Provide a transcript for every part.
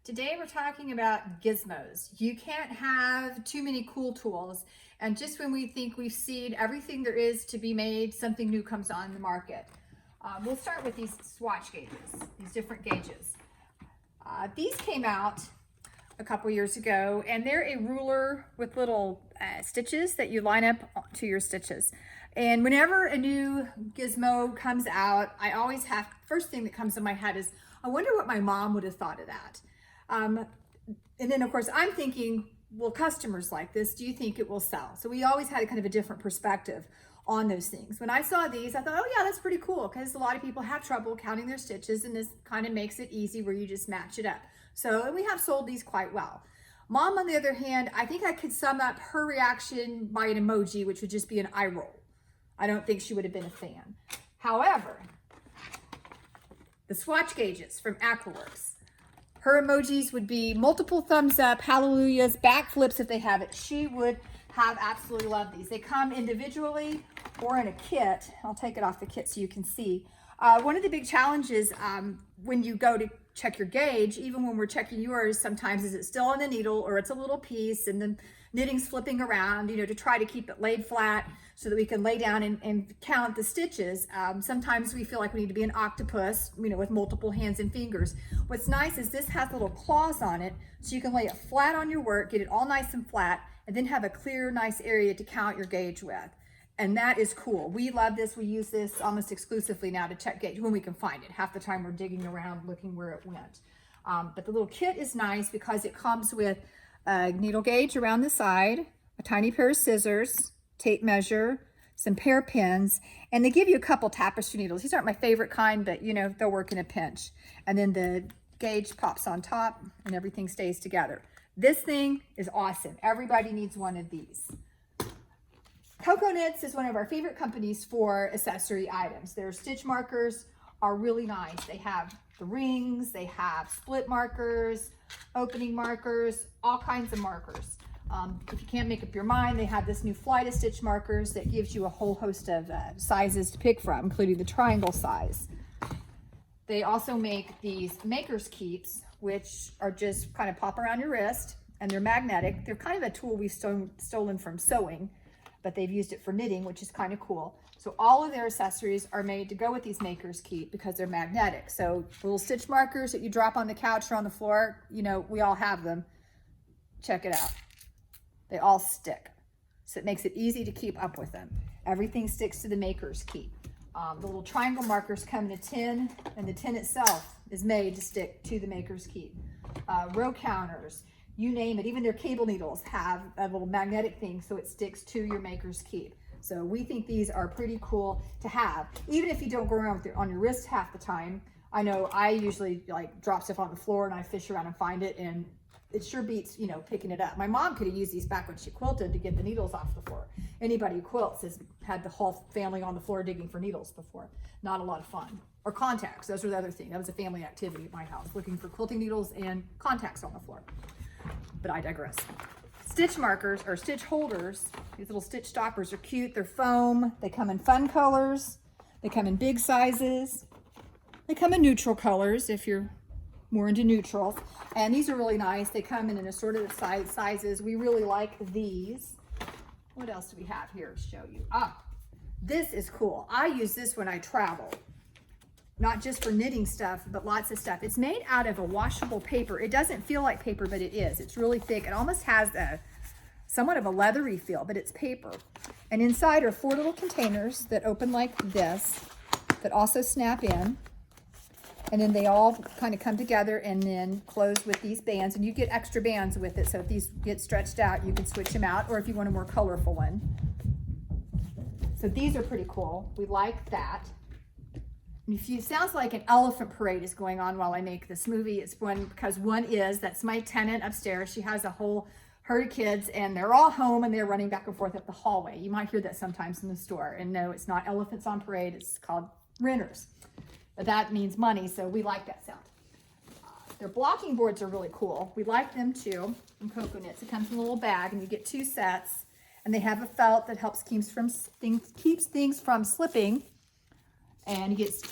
Today we're talking about gizmos. You can't have too many cool tools, and just when we think we've seen everything there is to be made, something new comes on the market. We'll start with these swatch gauges, these different gauges. These came out a couple years ago, and they're a ruler with little stitches that you line up to your stitches. And whenever a new gizmo comes out, I always have, first thing that comes to my head is, I wonder what my mom would have thought of that. And then of course I'm thinking, well, customers like this, do you think it will sell? So we always had a kind of a different perspective on those things. When I saw these, I thought, oh yeah, that's pretty cool, because a lot of people have trouble counting their stitches, and this kind of makes it easy where you just match it up. So we have sold these quite well. Mom, on the other hand, I think I could sum up her reaction by an emoji, which would just be an eye roll. I don't think she would have been a fan. However, the swatch gauges from Aquaworks, her emojis would be multiple thumbs up, hallelujahs, backflips if they have it. She would have absolutely loved these. They come individually or in a kit. I'll take it off the kit so you can see. One of the big challenges when you go to check your gauge, even when we're checking yours, sometimes is it still on the needle or it's a little piece and the knitting's flipping around, you know, to try to keep it laid flat so that we can lay down and count the stitches. Sometimes we feel like we need to be an octopus, you know, with multiple hands and fingers. What's nice is this has little claws on it, so you can lay it flat on your work, get it all nice and flat, and then have a clear, nice area to count your gauge with. And that is cool. We love this. We use this almost exclusively now to check gauge when we can find it. Half the time we're digging around looking where it went. But the little kit is nice because it comes with a needle gauge around the side, a tiny pair of scissors, tape measure, some pear pins, and they give you a couple tapestry needles. These aren't my favorite kind, but you know, they'll work in a pinch. And then the gauge pops on top and everything stays together. This thing is awesome. Everybody needs one of these. Coco Knits is one of our favorite companies for accessory items. Their stitch markers are really nice. They have the rings, they have split markers, opening markers, all kinds of markers. If you can't make up your mind, they have this new flight of stitch markers that gives you a whole host of sizes to pick from, including the triangle size. They also make these maker's keeps, which are just kind of pop around your wrist, and they're magnetic. They're kind of a tool we've stolen from sewing, but they've used it for knitting, which is kind of cool. So all of their accessories are made to go with these maker's keep because they're magnetic. So little stitch markers that you drop on the couch or on the floor, you know, we all have them. Check it out. They all stick. So it makes it easy to keep up with them. Everything sticks to the maker's keep. The little triangle markers come in a tin, and the tin itself is made to stick to the maker's keep. Row counters, you name it. Even their cable needles have a little magnetic thing so it sticks to your maker's keep. So we think these are pretty cool to have, even if you don't go around with it on your wrist half the time. I know I usually like drop stuff on the floor and I fish around and find it, and it sure beats, you know, picking it up. My mom could have used these back when she quilted to get the needles off the floor. Anybody who quilts has had the whole family on the floor digging for needles before. Not a lot of fun. Or contacts, those were the other thing. That was a family activity at my house, looking for quilting needles and contacts on the floor. But I digress. Stitch markers or stitch holders, these little stitch stoppers are cute. They're foam. They come in fun colors. They come in big sizes. They come in neutral colors if you're more into neutrals. And these are really nice. They come in an assorted sizes. We really like these. What else do we have here to show you? This is cool. I use this when I travel. Not just for knitting stuff, but lots of stuff. It's made out of a washable paper. It doesn't feel like paper, but it is. It's really thick. It almost has a somewhat of a leathery feel, but it's paper. And inside are 4 little containers that open like this, that also snap in. And then they all kind of come together and then close with these bands. And you get extra bands with it, so if these get stretched out, you can switch them out, or if you want a more colorful one. So these are pretty cool. We like that. It sounds like an elephant parade is going on while I make this movie. It's because that's my tenant upstairs. She has a whole herd of kids, and they're all home, and they're running back and forth up the hallway. You might hear that sometimes in the store. And no, it's not elephants on parade. It's called renters. But that means money, so we like that sound. Their blocking boards are really cool. We like them too from Coco Knits. It comes in a little bag, and you get 2 sets. And they have a felt that helps keeps things from slipping. And you get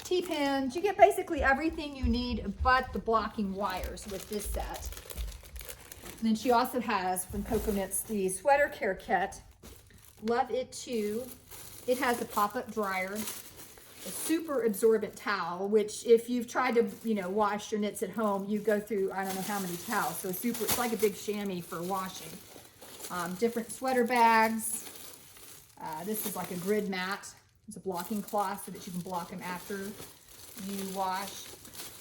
T-pins. You get basically everything you need but the blocking wires with this set. And then she also has from Coco Knits the sweater care kit. Love it too. It has a pop-up dryer, a super absorbent towel, which if you've tried to, you know, wash your knits at home, you go through I don't know how many towels. So it's like a big chamois for washing. Different sweater bags. This is like a grid mat. It's a blocking cloth so that you can block them after you wash.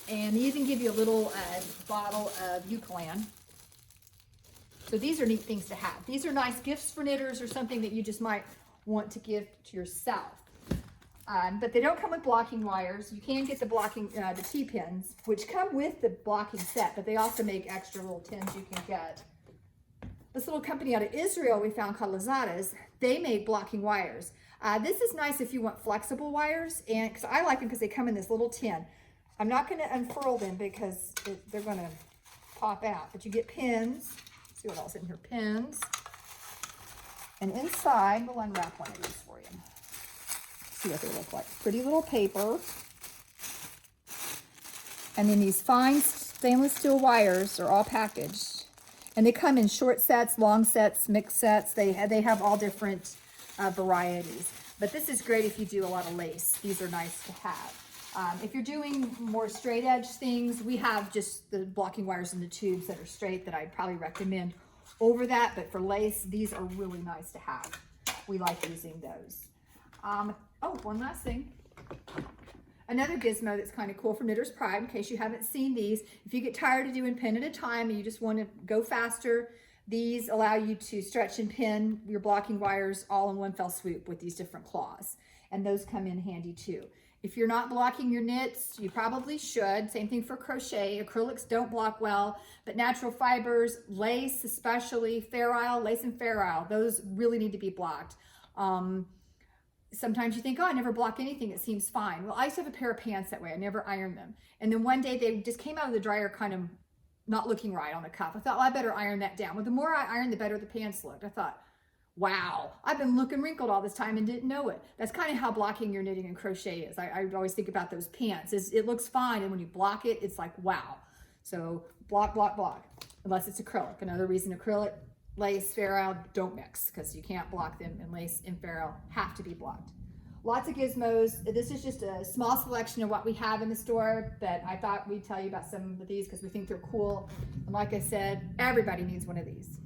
And they even give you a little bottle of Eucalan. So these are neat things to have. These are nice gifts for knitters or something that you just might want to give to yourself. But they don't come with blocking wires. You can get the blocking, the T-pins, which come with the blocking set, but they also make extra little tins you can get. This little company out of Israel we found called Lazadas, they make blocking wires. This is nice if you want flexible wires, and because I like them because they come in this little tin. I'm not going to unfurl them because they're going to pop out, but you get pins. Let's see what else in here, pins. And inside, we'll unwrap one of these for you. See what they look like. Pretty little paper. And then these fine stainless steel wires are all packaged. And they come in short sets, long sets, mixed sets. They have all different varieties. But this is great if you do a lot of lace. These are nice to have. If you're doing more straight edge things, we have just the blocking wires in the tubes that are straight that I'd probably recommend over that. But for lace, these are really nice to have. We like using those. Oh, one last thing. Another gizmo that's kind of cool for Knitter's Pride, in case you haven't seen these. If you get tired of doing pin at a time and you just want to go faster, these allow you to stretch and pin your blocking wires all in one fell swoop with these different claws. And those come in handy too. If you're not blocking your knits, you probably should. Same thing for crochet. Acrylics don't block well, but natural fibers, lace especially, fair isle, lace and fair isle, those really need to be blocked. Sometimes you think, oh, I never block anything, it seems fine. Well, I used to have a pair of pants that way. I never ironed them. And then one day they just came out of the dryer kind of not looking right on the cuff. I thought, well, I better iron that down. Well, the more I ironed, the better the pants looked. I thought, wow, I've been looking wrinkled all this time and didn't know it. That's kind of how blocking your knitting and crochet is. I always think about those pants. It looks fine, and when you block it, it's like, wow. So block, block, block, unless it's acrylic. Another reason acrylic, lace, fair isle don't mix because you can't block them, and lace and fair isle have to be blocked. Lots of gizmos. This is just a small selection of what we have in the store, but I thought we'd tell you about some of these because we think they're cool. And like I said, everybody needs one of these.